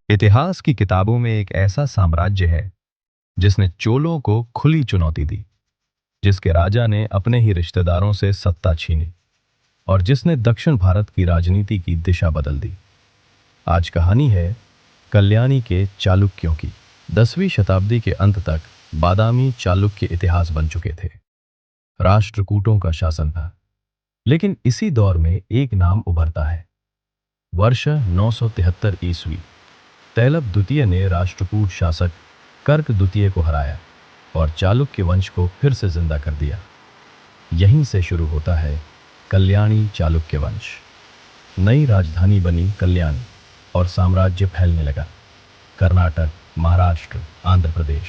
इतिहास की किताबों में एक ऐसा साम्राज्य है जिसने चोलों को खुली चुनौती दी, जिसके राजा ने अपने ही रिश्तेदारों से सत्ता छीनी और जिसने दक्षिण भारत की राजनीति की दिशा बदल दी। आज कहानी है कल्याणी के चालुक्यों की। 10वीं शताब्दी के अंत तक बादामी चालुक्य इतिहास बन चुके थे। राष्ट्रकूटों का शासन था, लेकिन इसी दौर में एक नाम उभरता है। वर्ष 973 ईस्वी तैलप द्वितीय ने राष्ट्रकूट शासक कर्क द्वितीय को हराया और चालुक्य वंश को फिर से जिंदा कर दिया। यहीं से शुरू होता है कल्याणी चालुक्य वंश। नई राजधानी बनी कल्याणी और साम्राज्य फैलने लगा। कर्नाटक, महाराष्ट्र, आंध्र प्रदेश।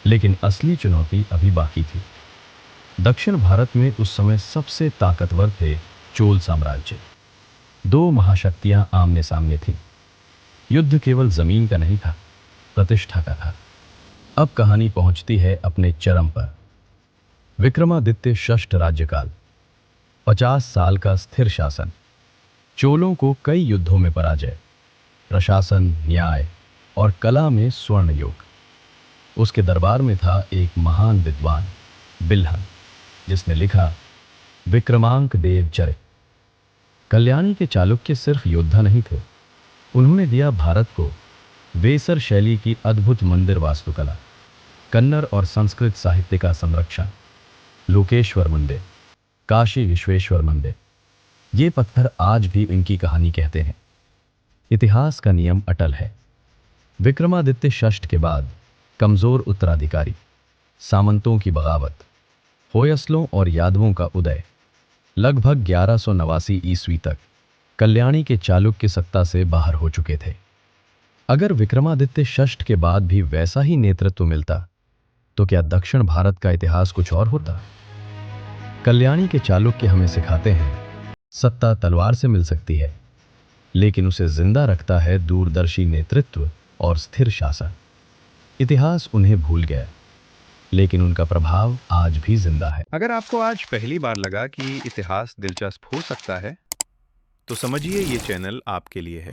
लेकिन असली चुनौती अभी बाकी थी। दक्षिण भारत में उस समय सबसे ताकतवर थे चोल साम्राज्य। दो महाशक्तियां आमने सामने थीं। युद्ध केवल जमीन का नहीं था, प्रतिष्ठा का था। अब कहानी पहुंचती है अपने चरम पर। विक्रमादित्य षष्ठ राज्यकाल। 50 साल का स्थिर शासन, चोलों को कई युद्धों में पराजय, प्रशासन, न्याय और कला में स्वर्ण युग। उसके दरबार में था एक महान विद्वान बिल्हन, जिसने लिखा विक्रमांक देव चरित। कल्याणी के चालुक्य सिर्फ योद्धा नहीं थे, उन्होंने दिया भारत को वेसर शैली की अद्भुत मंदिर वास्तुकला, कन्नड़ और संस्कृत साहित्य का संरक्षण, लोकेश्वर मंदिर, काशी विश्वेश्वर मंदिर। ये पत्थर आज भी इनकी कहानी कहते हैं। इतिहास का नियम अटल है। विक्रमादित्य षष्ठ के बाद कमजोर उत्तराधिकारी, सामंतों की बगावत, होयसलों और यादवों का उदय। लगभग 1189 ईस्वी तक कल्याणी के चालुक्य सत्ता से बाहर हो चुके थे। अगर विक्रमादित्य षष्ठ के बाद भी वैसा ही नेतृत्व मिलता, तो क्या दक्षिण भारत का इतिहास कुछ और होता? कल्याणी के चालुक्य हमें सिखाते हैं, सत्ता तलवार से मिल सकती है, लेकिन उसे जिंदा रखता है दूरदर्शी नेतृत्व और स्थिर शासन। इतिहास उन्हें भूल गया, लेकिन उनका प्रभाव आज भी जिंदा है। अगर आपको आज पहली बार लगा कि इतिहास दिलचस्प हो सकता है, तो समझिए ये चैनल आपके लिए है।